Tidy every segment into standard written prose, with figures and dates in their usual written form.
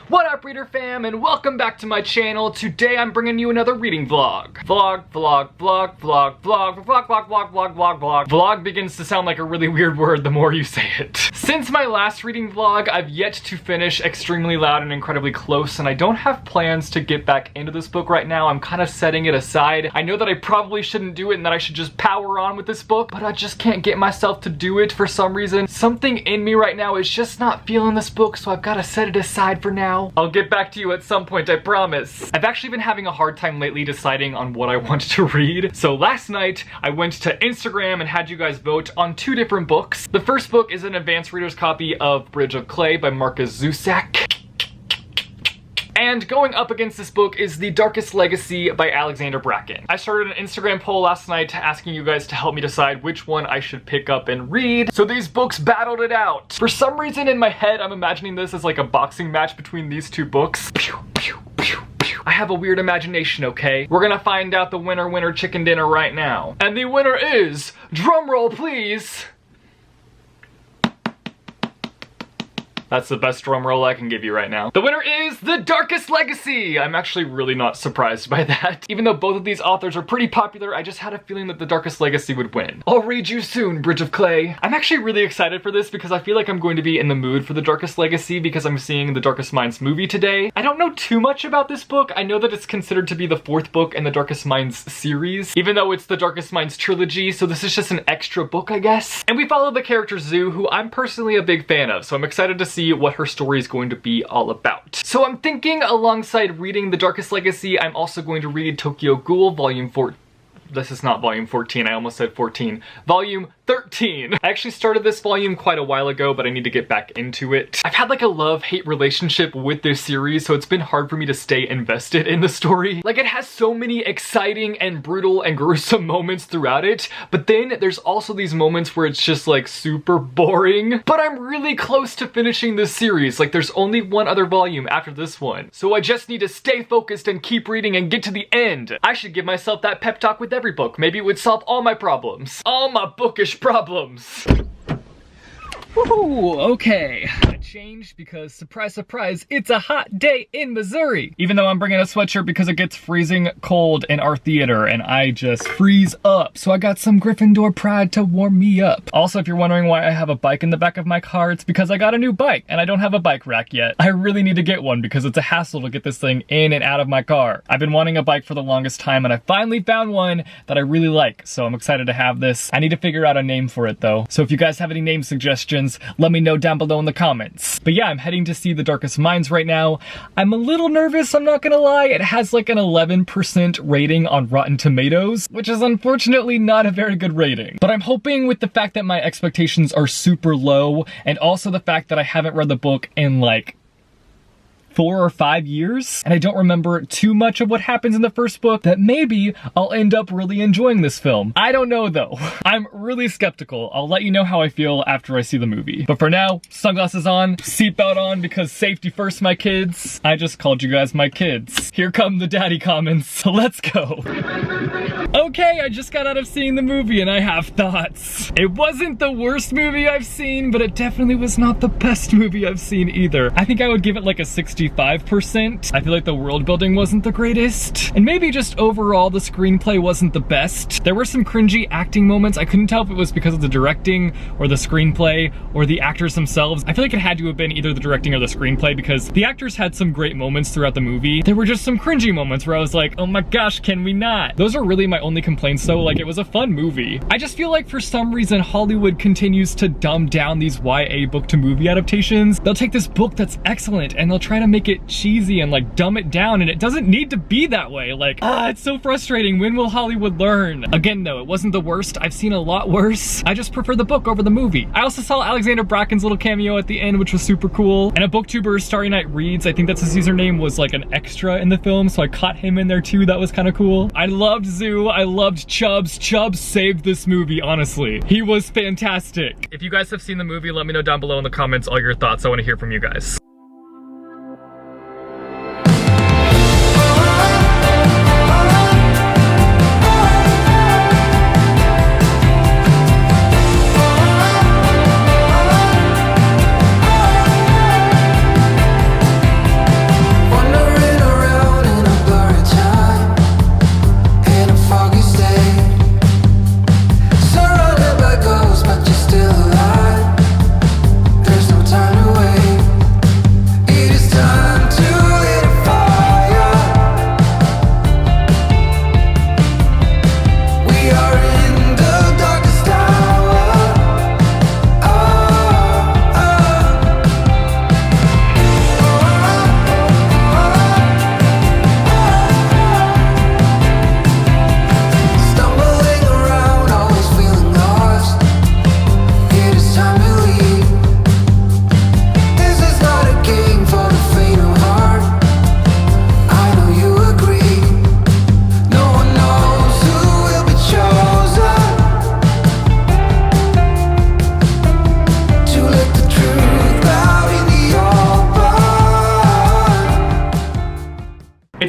What up, reader fam, and welcome back to my channel. Today I'm bringing you another reading vlog. Vlog begins to sound like a really weird word the more you say it. Since my last reading vlog, I've yet to finish Extremely Loud and Incredibly Close, and I don't have plans to get back into this book right now. I'm kind of setting it aside. I know that I probably shouldn't do it and that I should just power on with this book, but I just can't get myself to do it for some reason. Something in me right now is just not feeling this book, so I've got to set it aside for now. I'll get back to you at some point, I promise. I've actually been having a hard time lately deciding on what I want to read. So last night, I went to Instagram and had you guys vote on 2 different books. The first book is an advanced reader's copy of Bridge of Clay by Marcus Zusak. And going up against this book is The Darkest Legacy by Alexander Bracken. I started an Instagram poll last night asking you guys to help me decide which one I should pick up and read. So these books battled it out. For some reason in my head, I'm imagining this as like a boxing match between these 2 books. Pew, pew, pew, pew. I have a weird imagination, okay? We're gonna find out the winner chicken dinner right now. And the winner is, drumroll please, that's the best drum roll I can give you right now. The winner is The Darkest Legacy! I'm actually really not surprised by that. Even though both of these authors are pretty popular, I just had a feeling that The Darkest Legacy would win. I'll read you soon, Bridge of Clay. I'm actually really excited for this because I feel like I'm going to be in the mood for The Darkest Legacy because I'm seeing The Darkest Minds movie today. I don't know too much about this book. I know that it's considered to be the 4th book in the Darkest Minds series, even though it's the Darkest Minds trilogy, so this is just an extra book, I guess. And we follow the character Zoo, who I'm personally a big fan of, so I'm excited to see what her story is going to be all about. So I'm thinking alongside reading The Darkest Legacy, I'm also going to read Tokyo Ghoul Volume 4. This is not volume 14, I almost said 14. Volume 13. I actually started this volume quite a while ago, but I need to get back into it. I've had like a love-hate relationship with this series, so it's been hard for me to stay invested in the story. Like, it has so many exciting and brutal and gruesome moments throughout it, but then there's also these moments where it's just like super boring. But I'm really close to finishing this series. Like, there's only one other volume after this one. So I just need to stay focused and keep reading and get to the end. I should give myself that pep talk with every book. Maybe it would solve all my problems. All my bookish problems. Woohoo, okay. I changed because, surprise, surprise, it's a hot day in Missouri. Even though I'm bringing a sweatshirt because it gets freezing cold in our theater and I just freeze up. So I got some Gryffindor pride to warm me up. Also, if you're wondering why I have a bike in the back of my car, it's because I got a new bike and I don't have a bike rack yet. I really need to get one because it's a hassle to get this thing in and out of my car. I've been wanting a bike for the longest time and I finally found one that I really like. So I'm excited to have this. I need to figure out a name for it though. So if you guys have any name suggestions, let me know down below in the comments. But yeah, I'm heading to see The Darkest Minds right now. I'm a little nervous, I'm not gonna lie. It has like an 11% rating on Rotten Tomatoes, which is unfortunately not a very good rating. But I'm hoping with the fact that my expectations are super low, and also the fact that I haven't read the book in like 4 or 5 years, and I don't remember too much of what happens in the first book, that maybe I'll end up really enjoying this film. I don't know though. I'm really skeptical. I'll let you know how I feel after I see the movie. But for now, sunglasses on, seatbelt on because safety first, my kids. I just called you guys my kids. Here come the daddy comments, so let's go. Okay, I just got out of seeing the movie and I have thoughts. It wasn't the worst movie I've seen, but it definitely was not the best movie I've seen either. I think I would give it like a 65%. I feel like the world building wasn't the greatest. And maybe just overall the screenplay wasn't the best. There were some cringy acting moments. I couldn't tell if it was because of the directing or the screenplay or the actors themselves. I feel like it had to have been either the directing or the screenplay because the actors had some great moments throughout the movie. There were just some cringy moments where I was like, oh my gosh, can we not? Those are really my only complaints though. Like, it was a fun movie. I just feel like for some reason Hollywood continues to dumb down these YA book to movie adaptations. They'll take this book that's excellent and they'll try to make it cheesy and like dumb it down, and it doesn't need to be that way. Like, it's so frustrating. When will Hollywood learn? Again though, it wasn't the worst. I've seen a lot worse. I just prefer the book over the movie. I also saw Alexander Bracken's little cameo at the end, which was super cool. And a booktuber, Starry Night Reads, I think that's his username, was like an extra in the film, so I caught him in there too. That was kind of cool. I loved Zoo. I loved Chubbs. Chubbs saved this movie, honestly. He was fantastic. If you guys have seen the movie, let me know down below in the comments all your thoughts. I want to hear from you guys.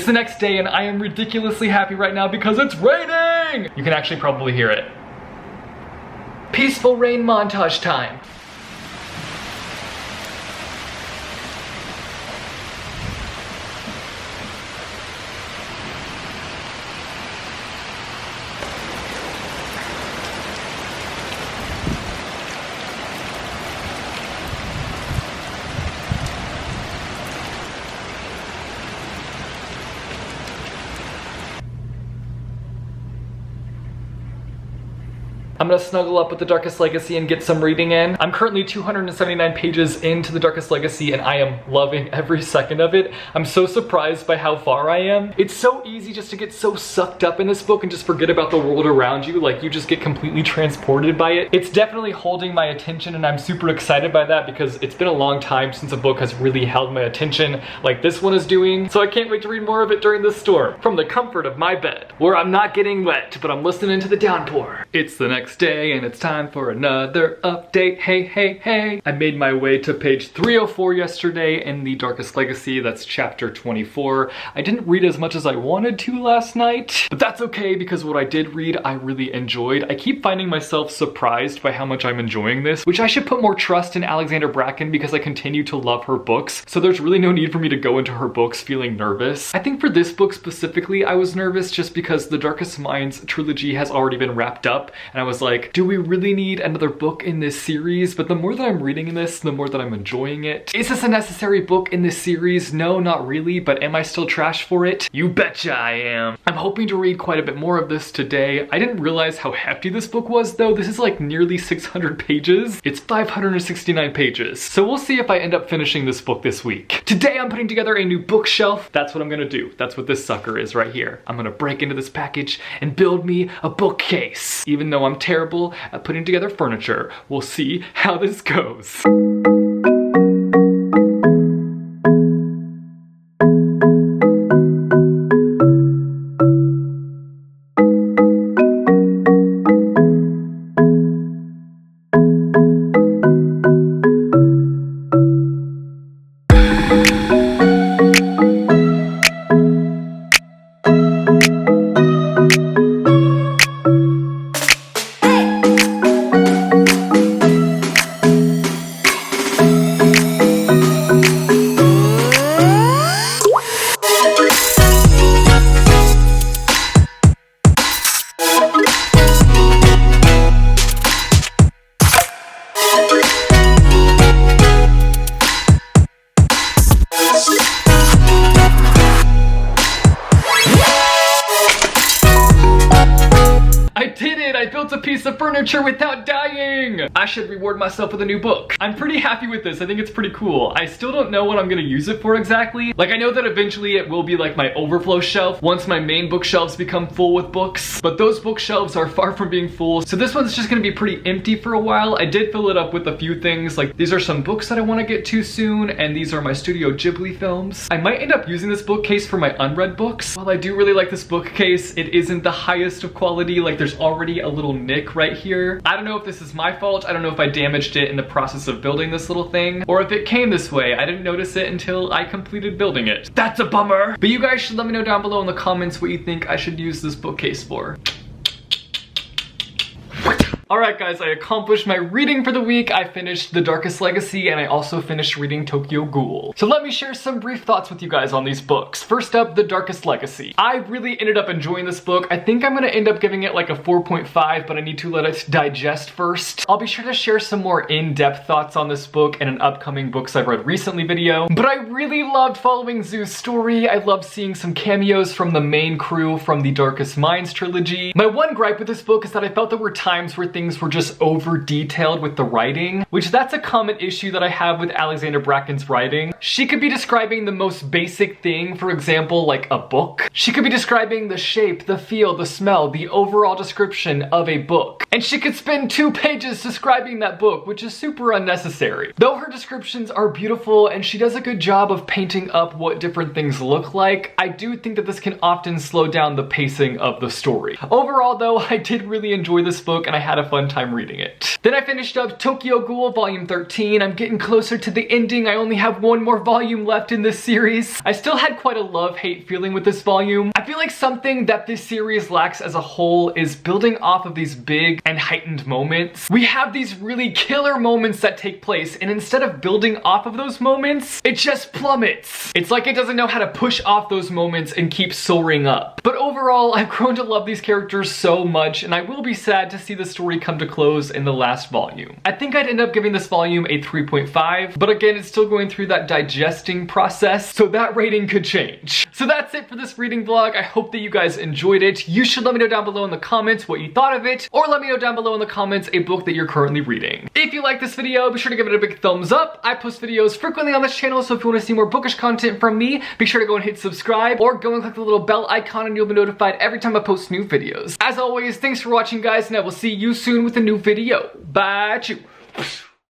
It's the next day and I am ridiculously happy right now because it's raining! You can actually probably hear it. Peaceful rain montage time. I'm gonna snuggle up with The Darkest Legacy and get some reading in. I'm currently 279 pages into The Darkest Legacy and I am loving every second of it. I'm so surprised by how far I am. It's so easy just to get so sucked up in this book and just forget about the world around you. Like, you just get completely transported by it. It's definitely holding my attention and I'm super excited by that because it's been a long time since a book has really held my attention like this one is doing. So I can't wait to read more of it during this storm from the comfort of my bed, where I'm not getting wet, but I'm listening to the downpour. It's the next day and it's time for another update. Hey, hey, hey. I made my way to page 304 yesterday in The Darkest Legacy. That's chapter 24. I didn't read as much as I wanted to last night, but that's okay because what I did read, I really enjoyed. I keep finding myself surprised by how much I'm enjoying this, which I should put more trust in Alexandra Bracken because I continue to love her books. So there's really no need for me to go into her books feeling nervous. I think for this book specifically, I was nervous just because the Darkest Minds trilogy has already been wrapped up and I was like, do we really need another book in this series? But the more that I'm reading in this, the more that I'm enjoying it. Is this a necessary book in this series? No, not really, but am I still trash for it? You betcha I am. I'm hoping to read quite a bit more of this today. I didn't realize how hefty this book was though. This is like nearly 600 pages. It's 569 pages. So we'll see if I end up finishing this book this week. Today I'm putting together a new bookshelf. That's what I'm gonna do. That's what this sucker is right here. I'm gonna break into this package and build me a bookcase. Even though I'm terrible at putting together furniture, we'll see how this goes. A piece of furniture without dying! I should reward myself with a new book. I'm pretty happy with this. I think it's pretty cool. I still don't know what I'm gonna use it for exactly. Like, I know that eventually it will be like my overflow shelf once my main bookshelves become full with books, but those bookshelves are far from being full, so this one's just gonna be pretty empty for a while. I did fill it up with a few things, like these are some books that I want to get to soon, and these are my Studio Ghibli films. I might end up using this bookcase for my unread books. While I do really like this bookcase, it isn't the highest of quality. Like, there's already a little nick right here. I don't know if this is my fault. I don't know if I damaged it in the process of building this little thing, or if it came this way. I didn't notice it until I completed building it. That's a bummer. But you guys should let me know down below in the comments what you think I should use this bookcase for. Alright guys, I accomplished my reading for the week. I finished The Darkest Legacy and I also finished reading Tokyo Ghoul. So let me share some brief thoughts with you guys on these books. First up, The Darkest Legacy. I really ended up enjoying this book. I think I'm gonna end up giving it like a 4.5, but I need to let it digest first. I'll be sure to share some more in-depth thoughts on this book in an upcoming books I've read recently video. But I really loved following Zoo's story. I loved seeing some cameos from the main crew from the Darkest Minds trilogy. My one gripe with this book is that I felt there were times where things were just over detailed with the writing, which that's a common issue that I have with Alexandra Bracken's writing. She could be describing the most basic thing, for example, like a book. She could be describing the shape, the feel, the smell, the overall description of a book. And she could spend 2 pages describing that book, which is super unnecessary. Though her descriptions are beautiful and she does a good job of painting up what different things look like, I do think that this can often slow down the pacing of the story. Overall though, I did really enjoy this book and I had a fun time reading it. Then I finished up Tokyo Ghoul Volume 13. I'm getting closer to the ending. I only have one more volume left in this series. I still had quite a love-hate feeling with this volume. I feel like something that this series lacks as a whole is building off of these big and heightened moments. We have these really killer moments that take place, and instead of building off of those moments, it just plummets. It's like it doesn't know how to push off those moments and keep soaring up. But overall, I've grown to love these characters so much, and I will be sad to see the story come to close in the last volume. I think I'd end up giving this volume a 3.5, but again, it's still going through that digesting process, so that rating could change. So that's it for this reading vlog. I hope that you guys enjoyed it. You should let me know down below in the comments what you thought of it, or let me know down below in the comments a book that you're currently reading. If you like this video, be sure to give it a big thumbs up. I post videos frequently on this channel, so if you want to see more bookish content from me, be sure to go and hit subscribe, or go and click the little bell icon and you'll be notified every time I post new videos. As always, thanks for watching, guys, and I will see you soon with a new video. Bye, chew.